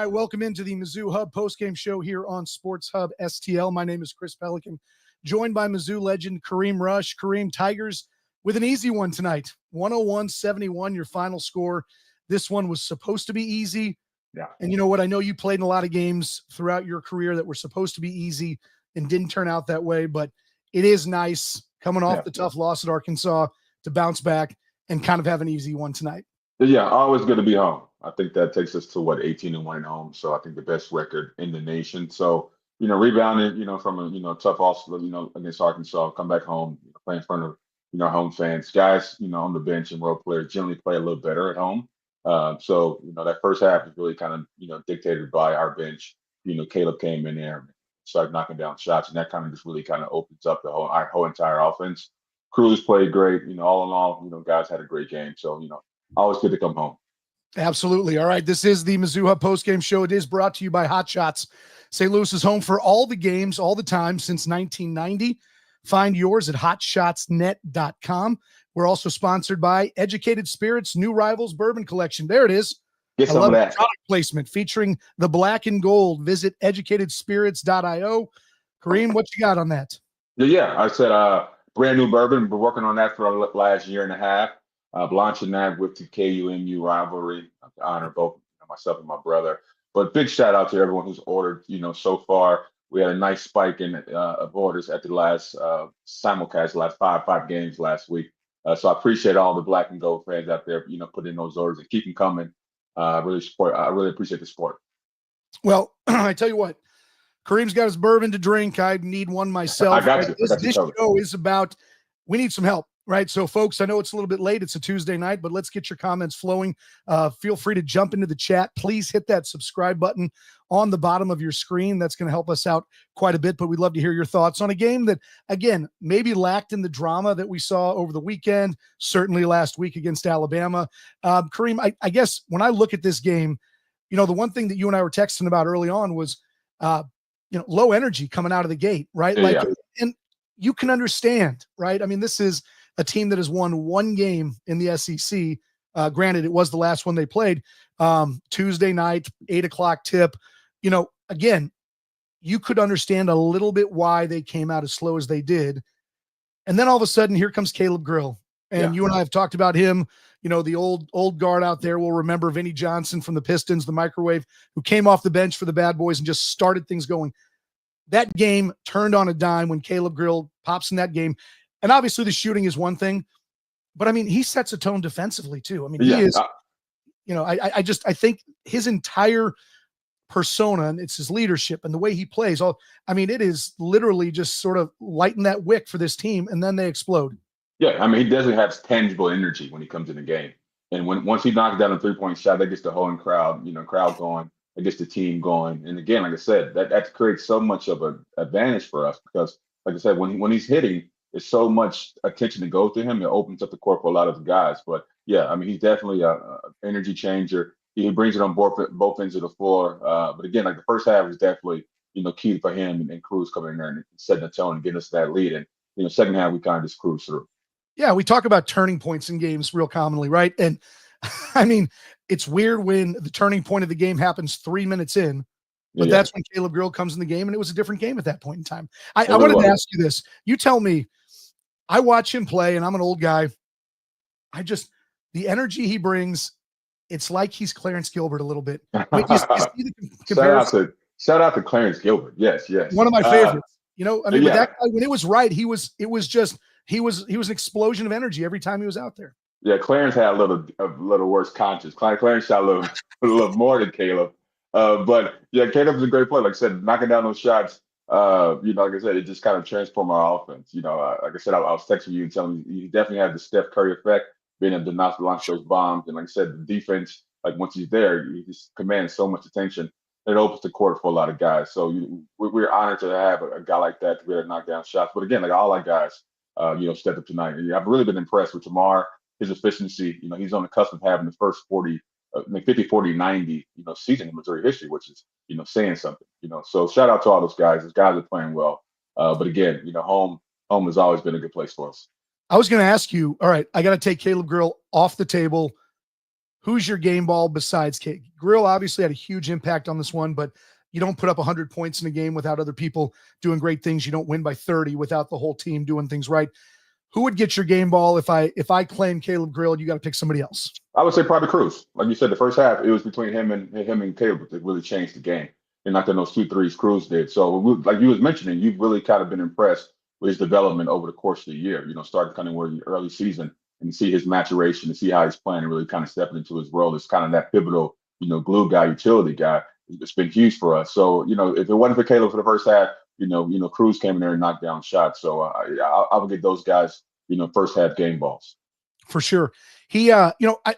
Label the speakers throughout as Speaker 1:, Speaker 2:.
Speaker 1: right, welcome into the Mizzou Hub postgame show here on Sports Hub STL. My name is Chris Pelikan, joined by Mizzou legend Kareem Rush. Kareem, Tigers with an easy one tonight, 101-71, your final score. This one was supposed to be easy.
Speaker 2: Yeah.
Speaker 1: And you know what? I know you played in a lot of games throughout your career that were supposed to be easy and didn't turn out that way, but it is nice coming off the tough loss at Arkansas to bounce back and kind of have an easy one tonight.
Speaker 2: Yeah, always good to be home. I think that takes us to 18-1 at home. So I think the best record in the nation. So, rebounding, from a tough loss, against Arkansas, come back home, play in front of, home fans, guys, on the bench and role players generally play a little better at home. So, that first half is really kind of, dictated by our bench. Caleb came in there, started knocking down shots, and that kind of just really kind of opens up our whole entire offense. Cruz played great, all in all, guys had a great game. So, always good to come home.
Speaker 1: Absolutely. All right. This is the Mizzou Hub postgame show. It is brought to you by Hot Shots. St. Louis is home for all the games, all the time since 1990. Find yours at hotshotsnet.com. We're also sponsored by Educated Spirits New Rivals Bourbon Collection. There it is.
Speaker 2: Get some of that.
Speaker 1: Product placement featuring the black and gold. Visit educatedspirits.io. Kareem, what you got on that?
Speaker 2: Yeah, I said brand new bourbon. Been working on that for the last year and a half. Launching that with the KUMU rivalry. I honor both myself and my brother. But big shout out to everyone who's ordered, so far. We had a nice spike in of orders at the last simulcast, last five games last week. So I appreciate all the black and gold fans out there, putting in those orders and keep them coming. I really appreciate the support.
Speaker 1: Well, I tell you what, Kareem's got his bourbon to drink. I need one myself.
Speaker 2: I got you.
Speaker 1: This show is about, we need some help. Right. So, folks, I know it's a little bit late. It's a Tuesday night, but let's get your comments flowing. Feel free to jump into the chat. Please hit that subscribe button on the bottom of your screen. That's going to help us out quite a bit, but we'd love to hear your thoughts on a game that, again, maybe lacked in the drama that we saw over the weekend, certainly last week against Alabama. Kareem, I guess when I look at this game, the one thing that you and I were texting about early on was, low energy coming out of the gate, right? And you can understand, right? I mean, this is a team that has won one game in the SEC. Granted, it was the last one they played. Tuesday night, 8:00 tip. Again, you could understand a little bit why they came out as slow as they did. And then all of a sudden, here comes Caleb Grill. And you and I have talked about him. The old guard out there will remember Vinnie Johnson from the Pistons, the microwave, who came off the bench for the Bad Boys and just started things going. That game turned on a dime when Caleb Grill pops in that game. And obviously the shooting is one thing, but I mean, he sets a tone defensively too. I mean, he is, I think his entire persona and it's his leadership and the way he plays. It is literally just sort of lighting that wick for this team and then they explode.
Speaker 2: Yeah. I mean, he definitely has tangible energy when he comes in the game. And once he knocks down a 3-point shot, that gets the whole crowd going, it gets the team going. And again, like I said, that creates so much of an advantage for us because like I said, when he's hitting, there's so much attention to go to him. It opens up the court for a lot of the guys. But yeah, I mean, he's definitely a energy changer. He brings it on both ends of the floor. But again, like the first half was definitely, key for him and Cruz coming in there and setting the tone and getting us that lead. And, second half, we kind of just cruise through.
Speaker 1: Yeah, we talk about turning points in games real commonly, right? And I mean, it's weird when the turning point of the game happens 3 minutes in. But that's when Caleb Grill comes in the game, and it was a different game at that point in time. I wanted to ask you this. You tell me, I watch him play, and I'm an old guy. The energy he brings, it's like he's Clarence Gilbert a little bit. You see the comparison?
Speaker 2: Shout out to Clarence Gilbert. Yes.
Speaker 1: One of my favorites. With that guy, when it was right, he was an explosion of energy every time he was out there.
Speaker 2: Yeah, Clarence had a little worse conscience. Clarence shot a little more than Caleb. But yeah, Caleb's a great player. Like I said, knocking down those shots, like I said, it just kind of transformed our offense. Like I said, I was texting you and telling you he definitely had the Steph Curry effect, being able to launch those bombs. And like I said, the defense, like once he's there, he just commands so much attention. It opens the court for a lot of guys. So we're honored to have a guy like that to be able to knock down shots. But again, like all our guys, stepped up tonight. And I've really been impressed with Jamar, his efficiency. He's on the cusp of having the first 50, 40, 90, season in Missouri history, which is, saying something, so shout out to all those guys. Those guys are playing well. But again, home has always been a good place for us.
Speaker 1: I was going to ask you, all right, I got to take Caleb Grill off the table. who's your game ball besides Kate? Grill obviously had a huge impact on this one, but you don't put up 100 points in a game without other people doing great things. You don't win by 30 without the whole team doing things right. Who would get your game ball if I claim Caleb Grill? You got to pick somebody else.
Speaker 2: I would say probably Cruz. Like you said, the first half it was between him and Caleb that really changed the game. And not that those 2 threes Cruz did. So like you was mentioning, you've really kind of been impressed with his development over the course of the year. Starting kind of where the early season and see his maturation and see how he's playing and really kind of stepping into his role as kind of that pivotal, glue guy, utility guy. It's been huge for us. So, if it wasn't for Caleb for the first half, Cruz came in there and knocked down shots. So I would get those guys, first half game balls.
Speaker 1: For sure. He, I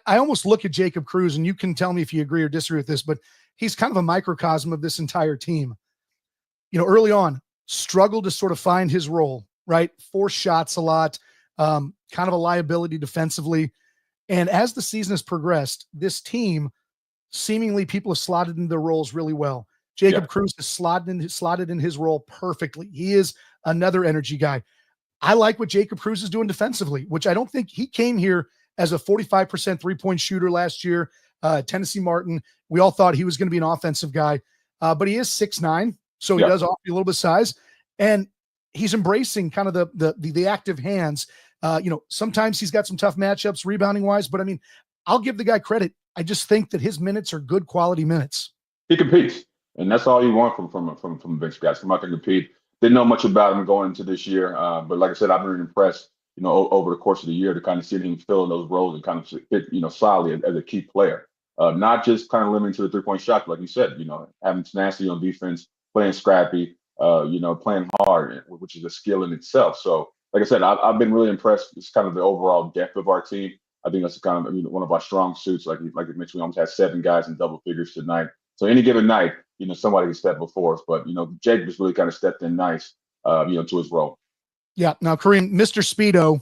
Speaker 1: almost look at Jacob Cruz, and you can tell me if you agree or disagree with this, but he's kind of a microcosm of this entire team. Early on, struggled to sort of find his role, right? Forced shots a lot, kind of a liability defensively. And as the season has progressed, this team, seemingly people have slotted into their roles really well. Jacob Cruz has slotted in his role perfectly. He is another energy guy. I like what Jacob Cruz is doing defensively, which I don't think he came here as a 45% three-point shooter last year. Tennessee Martin, we all thought he was going to be an offensive guy, but he is 6'9", so he does offer you a little bit of size, and he's embracing kind of the active hands. Sometimes he's got some tough matchups rebounding wise, but I mean, I'll give the guy credit. I just think that his minutes are good quality minutes.
Speaker 2: He competes, and that's all you want from bench guys. Come out and compete. Didn't know much about him going into this year, but like I said, I've been impressed, over the course of the year to kind of see him fill in those roles and kind of fit, solidly as a key player. Not just kind of limiting to the three-point shot, like you said, having tenacity on defense, playing scrappy, playing hard, which is a skill in itself. So, like I said, I've been really impressed. It's kind of the overall depth of our team. I think that's kind of one of our strong suits. Like you mentioned, we almost had 7 guys in double figures tonight. So any given night, somebody can step before us. But Jake just really kind of stepped in nice, to his role.
Speaker 1: Yeah. Now, Kareem, Mr. Speedo,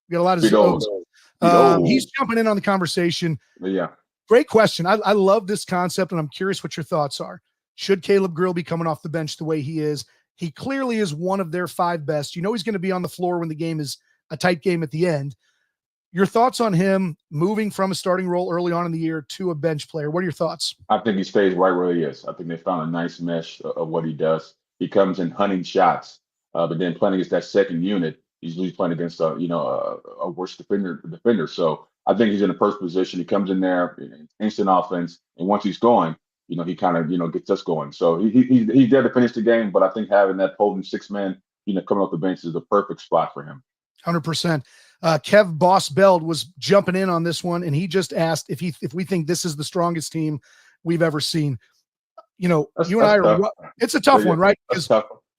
Speaker 1: we got a lot of Speedo. He's jumping in on the conversation.
Speaker 2: Yeah.
Speaker 1: Great question. I love this concept, and I'm curious what your thoughts are. Should Caleb Grill be coming off the bench the way he is? He clearly is one of their 5 best. He's going to be on the floor when the game is a tight game at the end. Your thoughts on him moving from a starting role early on in the year to a bench player? What are your thoughts?
Speaker 2: I think he stays right where he is. I think they found a nice mesh of what he does. He comes in hunting shots, but then playing against that second unit, he's usually playing against a worse defender. So I think he's in a perfect position. He comes in there, instant offense, and once he's going, he kind of gets us going. So he's there to finish the game. But I think having that potent 6-man, coming off the bench is the perfect spot for him.
Speaker 1: 100%. Kev Boss Beld was jumping in on this one, and he just asked if we think this is the strongest team we've ever seen. You and I are. It's a tough one, right? Because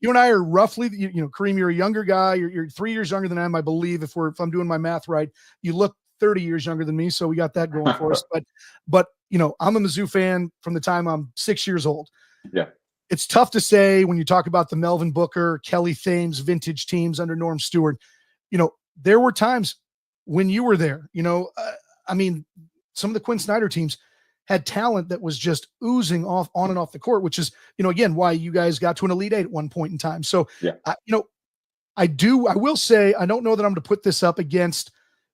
Speaker 1: you and I are roughly. Kareem, you're a younger guy. You're 3 years younger than I am, I believe. If I'm doing my math right, you look 30 years younger than me, so we got that going for us. But I'm a Mizzou fan from the time I'm 6 years old.
Speaker 2: Yeah. It's
Speaker 1: tough to say when you talk about the Melvin Booker, Kelly Thames vintage teams under Norm Stewart. There were times when you were there, some of the Quinn Snyder teams had talent that was just oozing on and off the court, which is, again, why you guys got to an Elite Eight at one point in time. So, I will say, I don't know that I'm going to put this up against,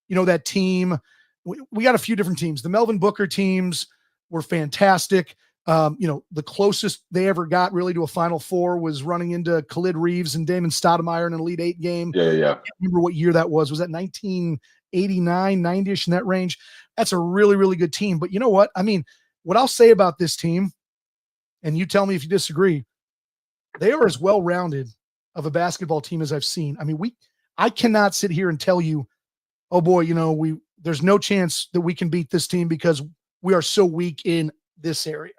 Speaker 1: that team. We got a few different teams. The Melvin Booker teams were fantastic. The closest they ever got really to a Final Four was running into Khalid Reeves and Damon Stoudemire in an Elite Eight game.
Speaker 2: Yeah.
Speaker 1: I can't remember what year that was. Was that 1989, 90-ish in that range? That's a really, really good team. But you know what? I mean, what I'll say about this team, and you tell me if you disagree, they are as well-rounded of a basketball team as I've seen. I mean, I cannot sit here and tell you, oh boy, there's no chance that we can beat this team because we are so weak in this area.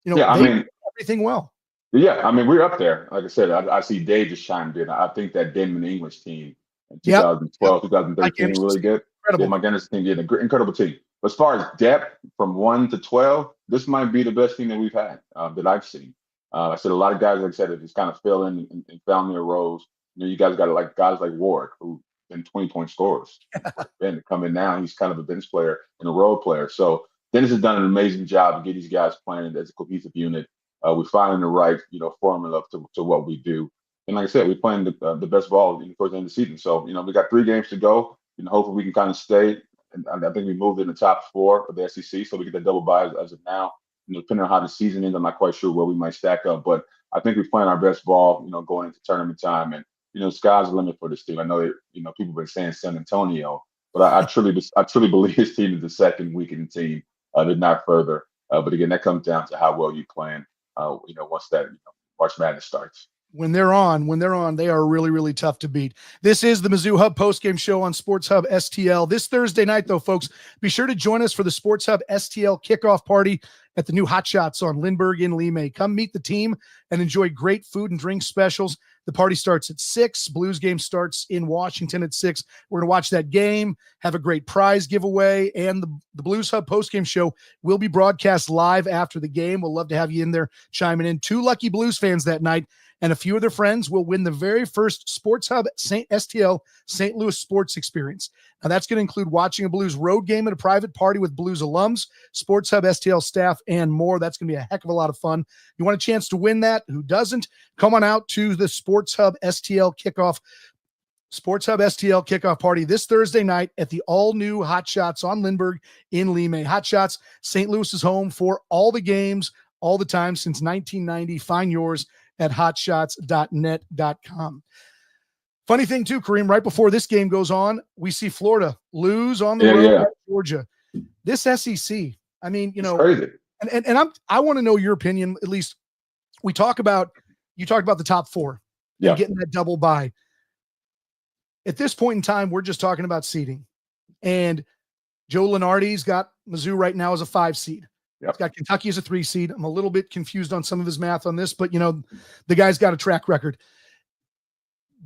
Speaker 1: Everything well.
Speaker 2: Yeah, we're up there. Like I said, I see Dave just chimed in. I think that Damon English team in 2012, 2013, really good.
Speaker 1: Incredible.
Speaker 2: Yeah, my Dennis team, an incredible team. But as far as depth from 1 to 12, this might be the best team that we've had, that I've seen. I said a lot of guys, like I said, have just kind of fell in and found their roles. You guys got guys like Warwick, who been 20-point scorers. And coming now, he's kind of a bench player and a role player. So Dennis has done an amazing job to get these guys playing as a cohesive unit. We're finding the right, formula to what we do. And like I said, we're playing the best ball towards the end of the season. So, we got 3 games to go. Hopefully we can kind of stay and I think we moved in the top 4 of the SEC, so we get the double bye as of now. Depending on how the season ends, I'm not quite sure where we might stack up, but I think we're playing our best ball, going into tournament time, and sky's the limit for this team. I know that people have been saying San Antonio, but I truly believe this team is the second weakened team. They're not further, but again, that comes down to how well you plan. Once that March Madness starts.
Speaker 1: When they're on, they are really, really tough to beat. This is the Mizzou Hub postgame show on Sports Hub STL. This Thursday night, though, folks, be sure to join us for the Sports Hub STL kickoff party at the new Hot Shots on Lindbergh in Lime. Come meet the team and enjoy great food and drink specials. The party starts at 6. Blues game starts in Washington at 6. We're going to watch that game, have a great prize giveaway, and the Blues Hub postgame show will be broadcast live after the game. We'll love to have you in there chiming in. 2 lucky Blues fans that night and a few of their friends will win the very first Sports Hub STL St. Louis sports experience. Now, that's going to include watching a Blues road game at a private party with Blues alums, Sports Hub STL staff, and more. That's going to be a heck of a lot of fun. You want a chance to win that? Who doesn't? Come on out to the Sports Hub STL kickoff party this Thursday night at the all-new Hot Shots on Lindbergh in Lime. Hot Shots, St. Louis's home for all the games, all the time since 1990. Find yours at hotshots.net.com. Funny thing too, Kareem, right before this game goes on, we see Florida lose on the road at Georgia. This SEC, I mean,
Speaker 2: it's crazy.
Speaker 1: And I want to know your opinion. At least you talked about the top 4 and getting that double bye. At this point in time, we're just talking about seeding. And Joe Lunardi's got Mizzou right now as a 5 seed.
Speaker 2: Yep.
Speaker 1: He's got Kentucky as a 3 seed. I'm a little bit confused on some of his math on this, but the guy's got a track record.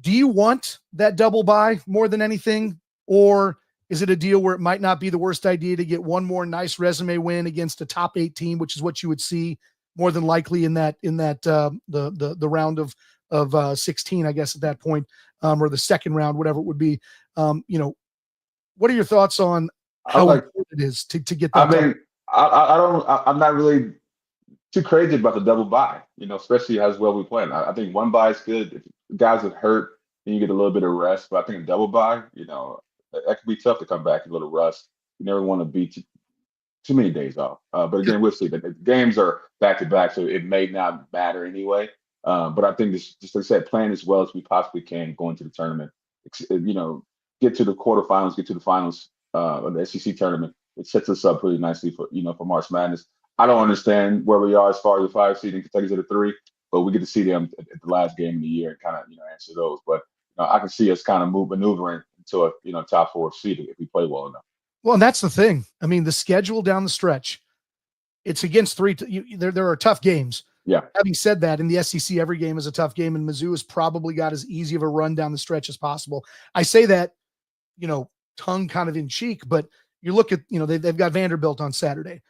Speaker 1: Do you want that double bye more than anything? Or is it a deal where it might not be the worst idea to get one more nice resume win against a top 8 team, which is what you would see more than likely in that the round of 16, I guess at that point, or the second round, whatever it would be. What are your thoughts on how important it is to get that?
Speaker 2: I'm not really too crazy about the double bye, especially as well we play. I think one bye is good. If guys get hurt, then you get a little bit of rest. But I think a double bye, that can be tough to come back a little rust. You never want to be too many days off. But again, we'll see. The games are back to back, so it may not matter anyway. But I think just like I said, playing as well as we possibly can going to the tournament. Get to the quarterfinals, get to the finals of the SEC tournament. It sets us up pretty nicely for March Madness. I don't understand where we are as far as the 5 seed and Kentucky's at a 3, but we get to see them at the last game of the year and kind of answer those. But I can see us kind of maneuvering into a top 4 seed if we play well enough.
Speaker 1: Well, and that's the thing. I mean, the schedule down the stretch, it's against 3. There are tough games.
Speaker 2: Yeah.
Speaker 1: Having said that, in the SEC, every game is a tough game, and Mizzou has probably got as easy of a run down the stretch as possible. I say that, tongue kind of in cheek, but you look at, they've got Vanderbilt on Saturday.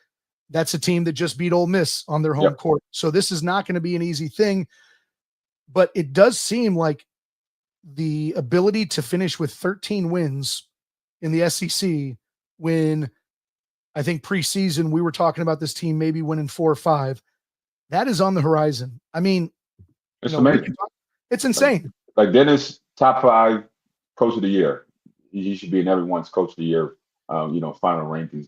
Speaker 1: That's a team that just beat Ole Miss on their home court. So this is not going to be an easy thing, but it does seem like the ability to finish with 13 wins in the SEC when I think preseason we were talking about this team maybe winning 4 or 5. That is on the horizon. I mean,
Speaker 2: it's amazing.
Speaker 1: It's insane.
Speaker 2: Like Dennis, top 5 coach of the year. He should be in everyone's coach of the year, final rankings.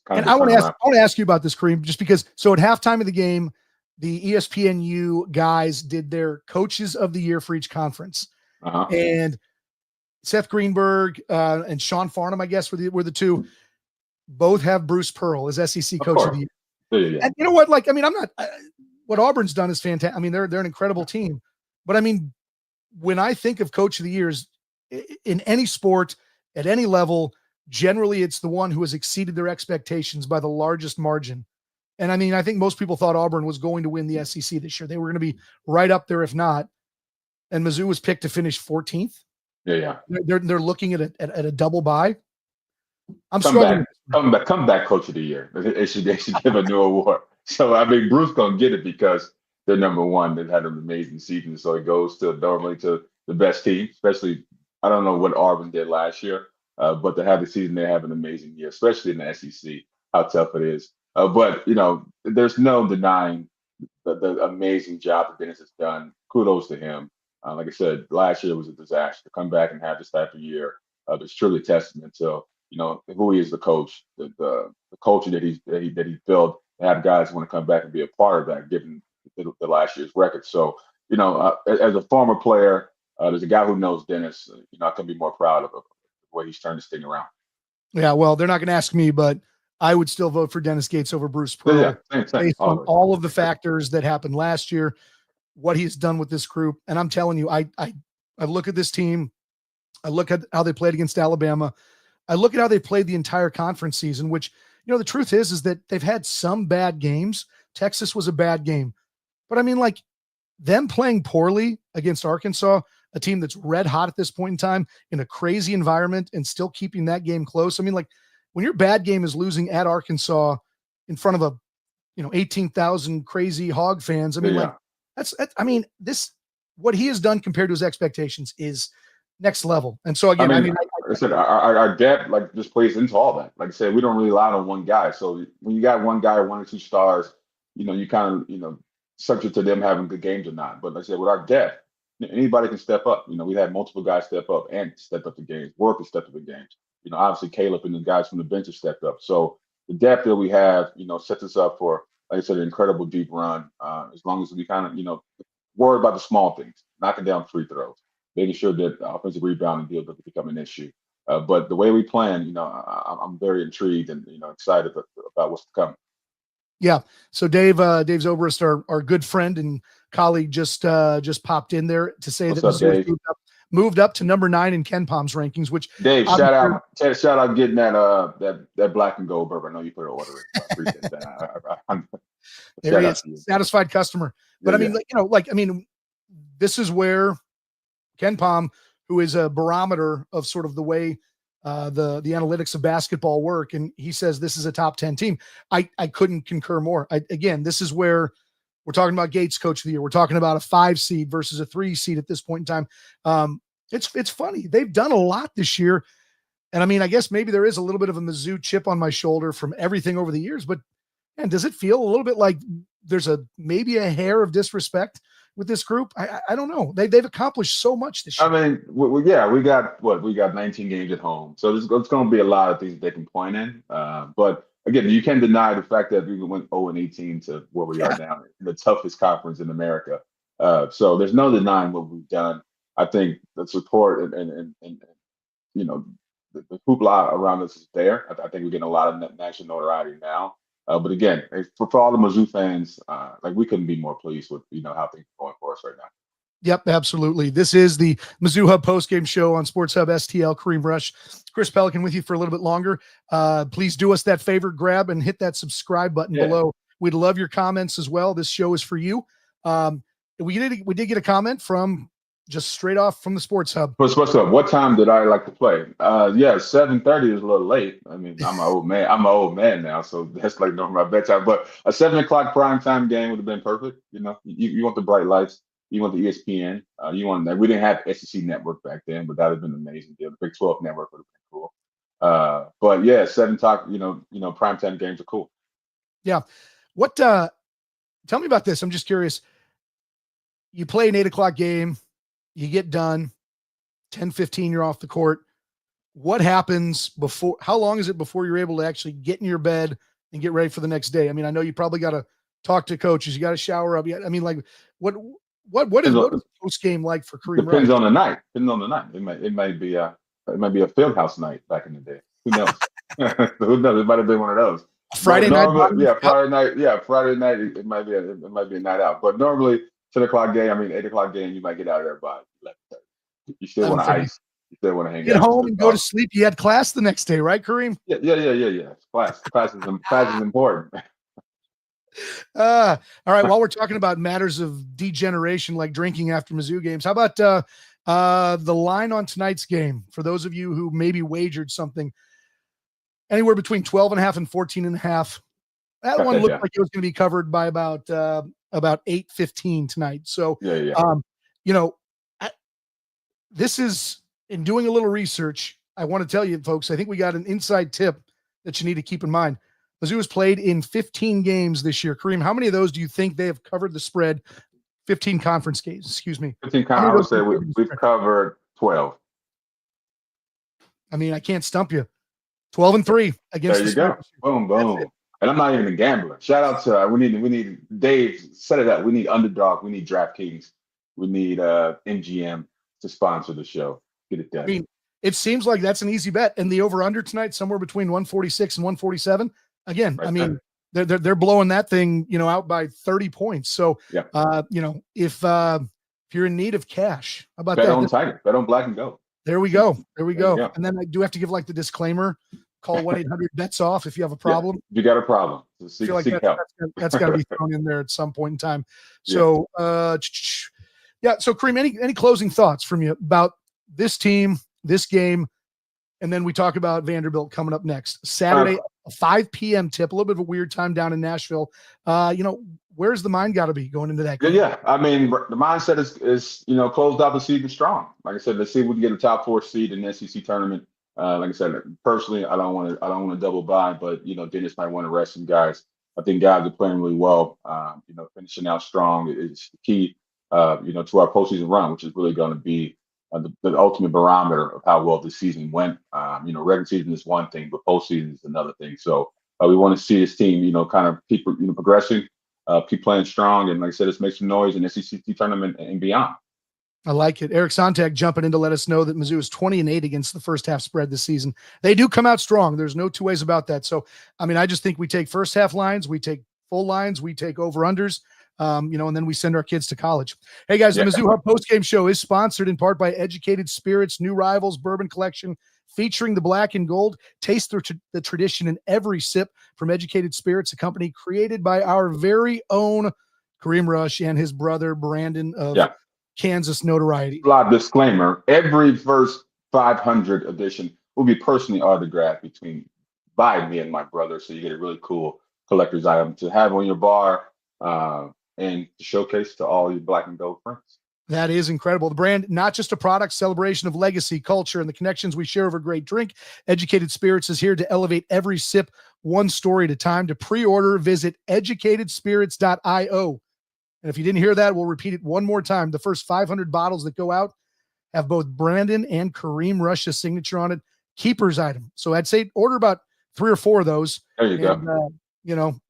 Speaker 1: I want to ask you about this, Kareem, just because. So at halftime of the game, the ESPNU guys did their coaches of the year for each conference, and Seth Greenberg and Sean Farnham, I guess, were the 2. Both have Bruce Pearl as SEC coach of the year.
Speaker 2: Yeah.
Speaker 1: And you know what? I'm not. What Auburn's done is fantastic. I mean, they're an incredible team. But I mean, when I think of coach of the years in any sport at any level, generally it's the one who has exceeded their expectations by the largest margin. And I mean, I think most people thought Auburn was going to win the SEC this year. They were going to be right up there, if not. And Mizzou was picked to finish 14th.
Speaker 2: Yeah.
Speaker 1: They're looking at a double bye. I'm
Speaker 2: come
Speaker 1: struggling.
Speaker 2: Come back, coach of the year. They should give a new award. So I mean, Bruce gonna get it because they're number 1. They've had an amazing season, so it goes normally to the best team. Especially, I don't know what Auburn did last year, but to have the season, they have an amazing year, especially in the SEC. How tough it is. But there's no denying the amazing job that Dennis has done. Kudos to him. Like I said, last year was a disaster. To come back and have this type of year, it's truly a testament to who he is, the coach, the culture that he built, to have guys want to come back and be a part of that, given the last year's record. So, as a former player, there's a guy who knows Dennis. I couldn't be more proud of the way he's turned this thing around.
Speaker 1: Yeah, well, they're not going to ask me, but I would still vote for Dennis Gates over Bruce Pearl,
Speaker 2: Same,
Speaker 1: based on
Speaker 2: always.
Speaker 1: all of the factors that happened last year, what he's done with this group. And I'm telling you, I look at this team, I look at how they played against Alabama, I look at how they played the entire conference season, which, the truth is that they've had some bad games. Texas was a bad game. But I mean, like, them playing poorly against Arkansas, a team that's red hot at this point in time, in a crazy environment, and still keeping that game close. I mean, like, when your bad game is losing at Arkansas in front of 18,000 crazy Hog fans, I mean, like, that's, I mean, what he has done compared to his expectations is next level. And so again,
Speaker 2: like I said, our depth just plays into all that. Like I said, we don't really rely on one guy. So when you got one guy, one or two stars, you kind of, subject to them having good games or not. But like I said, with our depth, anybody can step up. We had multiple guys step up and step up the games. Work has stepped up the games. Obviously Caleb and the guys from the bench have stepped up. So the depth that we have, sets us up for, like I said, an incredible deep run. As long as we kind of, worry about the small things, knocking down free throws, making sure that offensive rebounding deal doesn't become an issue. But the way we plan, I'm very intrigued and excited about what's to come.
Speaker 1: Yeah. So Dave Zobrist, our good friend and colleague, just popped in there to say
Speaker 2: What's
Speaker 1: that
Speaker 2: up,
Speaker 1: Mizzou moved up to number 9 in Ken Palm's rankings. Which
Speaker 2: Dave, shout out getting that black and gold bourbon. I know you put an order in. So I appreciate that.
Speaker 1: There he is, satisfied customer. But I mean, this is where Ken Palm, who is a barometer of sort of the way the analytics of basketball work, and he says this is a top 10 team. I couldn't concur more. Again, this is where we're talking about Gates Coach of the Year. We're talking about a 5 seed versus a 3 seed at this point in time. It's funny. They've done a lot this year. And I mean, I guess maybe there is a little bit of a Mizzou chip on my shoulder from everything over the years, but man, does it feel a little bit like there's maybe a hair of disrespect with this group? I don't know. They've accomplished so much this year.
Speaker 2: I mean, we got 19 games at home, so there's going to be a lot of things they can point in. But again, you can't deny the fact that we went 0-18 to where we are now, in the toughest conference in America. So there's no denying what we've done. I think the support and the hoopla around us is there. I think we're getting a lot of national notoriety now. But again, for all the Mizzou fans, we couldn't be more pleased with how things are going for us right now.
Speaker 1: Yep, absolutely. This is the Mizzou Hub postgame show on Sports Hub STL. Kareem Rush, Chris Pelikan with you for a little bit longer. Please do us that favor, grab and hit that subscribe button below. We'd love your comments as well. This show is for you. We did get a comment from just straight off from the Sports Hub.
Speaker 2: What time did I like to play? 7:30 is a little late. I mean, I'm an old man now, so that's like normal my bedtime. But a 7:00 primetime game would have been perfect. You want the bright lights. You want the ESPN. You want that. We didn't have SEC Network back then, but that would have been an amazing deal. The Big 12 Network would have been cool. But yeah, 7:00. Primetime games are cool.
Speaker 1: Yeah. What? Tell me about this. I'm just curious. You play an 8:00 game. You get done, 10:15, you're off the court. What happens before? How long is it before you're able to actually get in your bed and get ready for the next day? I mean, I know you probably got to talk to coaches. You got to shower up. I mean, like, what is post game like for Kareem?
Speaker 2: Depends on the night. It might be a field house night back in the day. Who knows? Who knows? It might have been one of those.
Speaker 1: Friday night.
Speaker 2: Friday night. Yeah, Friday night. It might be a night out. But normally, 10:00 game. I mean, 8:00 game. You might get out of there by 11:30. You still want to ice. You still want to hang out.
Speaker 1: Get home and go to sleep. You had class the next day, right, Kareem?
Speaker 2: Yeah. Class is important.
Speaker 1: All right. While we're talking about matters of degeneration, like drinking after Mizzou games, how about the line on tonight's game? For those of you who maybe wagered something, anywhere between 12.5 and 14.5. That one looked like it was going to be covered by about 8:15 tonight. So, this is, in doing a little research, I want to tell you, folks, I think we got an inside tip that you need to keep in mind. Mizzou has played in 15 games this year. Kareem, how many of those do you think they have covered the spread? 15 conference games, excuse me.
Speaker 2: 15 conference, I would say we've covered 12.
Speaker 1: I mean, I can't stump you. 12-3
Speaker 2: There
Speaker 1: against the
Speaker 2: you
Speaker 1: spread.
Speaker 2: go. Boom,
Speaker 1: That's it.
Speaker 2: boom. And I'm not even a gambler. Shout out to we need Dave set it up. We need Underdog. We need DraftKings. We need MGM to sponsor the show. Get it
Speaker 1: I
Speaker 2: done.
Speaker 1: mean, it seems like that's an easy bet. And the over/under tonight, somewhere between 146 and 147. Again,
Speaker 2: Right
Speaker 1: I
Speaker 2: there.
Speaker 1: mean, they're blowing that thing, out by 30 points. So,
Speaker 2: Yeah.
Speaker 1: if you're in need of cash, how about
Speaker 2: Bet
Speaker 1: that?
Speaker 2: on Tiger. Bet on Black and Gold.
Speaker 1: There we go. There we
Speaker 2: There you
Speaker 1: go.
Speaker 2: go.
Speaker 1: And then I do have to give like the disclaimer: call 1-800-BETS-OFF if you have a problem.
Speaker 2: Yeah, if you got a problem, so
Speaker 1: I feel like
Speaker 2: seek help.
Speaker 1: that's got to be thrown in there at some point in time.
Speaker 2: Yeah.
Speaker 1: So, So Kareem, any closing thoughts from you about this team, this game, and then we talk about Vanderbilt coming up next Saturday, a 5 p.m. tip, a little bit of a weird time down in Nashville. Where's the mind got to be going into that game?
Speaker 2: Yeah. I mean, the mindset is closed out the season strong. Like I said, let's see if we can get a top 4 seed in the SEC tournament. Like I said, personally, I don't want to double by, but Dennis might want to rest some guys. I think guys are playing really well. Finishing out strong is the key. To our postseason run, which is really going to be the ultimate barometer of how well the season went. Regular season is one thing, but postseason is another thing. So we want to see this team, kind of keep progressing, keep playing strong, and like I said, let's make some noise in the SEC tournament and beyond.
Speaker 1: I like it. Eric Sontag jumping in to let us know that Mizzou is 20-8 against the first half spread this season. They do come out strong. There's no two ways about that. So, I mean, I just think we take first half lines, we take full lines, we take over-unders, and then we send our kids to college. Hey, guys, the Mizzou Hub postgame show is sponsored in part by Educated Spirits, New Rivals Bourbon Collection, featuring the black and gold. Taste the tradition in every sip from Educated Spirits, a company created by our very own Kareem Rush and his brother Brandon of Kansas notoriety.
Speaker 2: Disclaimer: every first 500 edition will be personally autographed by me and my brother, so you get a really cool collector's item to have on your bar and to showcase to all your black and gold friends.
Speaker 1: That is incredible. The brand, not just a product, celebration of legacy, culture, and the connections we share over a great drink. Educated Spirits is here to elevate every sip one story at a time. To pre-order, visit educatedspirits.io. And if you didn't hear that, we'll repeat it one more time. The first 500 bottles that go out have both Brandon and Kareem Rush's signature on it. Keeper's item. So I'd say order about 3 or 4 of those.
Speaker 2: There you go.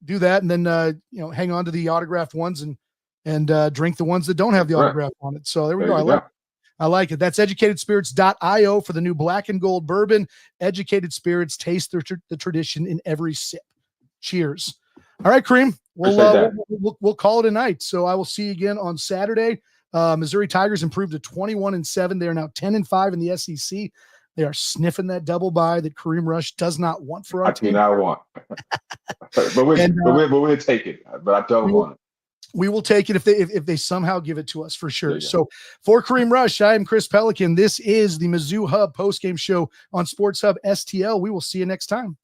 Speaker 1: Do that, and then hang on to the autographed ones and drink the ones that don't have the autograph on it. So there we go. I like it. That's educatedspirits.io for the new black and gold bourbon. Educated Spirits, taste the tradition in every sip. Cheers. All right, Kareem. We'll call it a night. So I will see you again on Saturday. Missouri Tigers improved to 21-7. They are now 10-5 in the SEC. They are sniffing that double bye that Kareem Rush does not want for our team.
Speaker 2: I do not want. but we'll take it. But I don't want it.
Speaker 1: We will take it if they somehow give it to us, for sure. So for Kareem Rush, I am Chris Pelikan. This is the Mizzou Hub postgame show on Sports Hub STL. We will see you next time.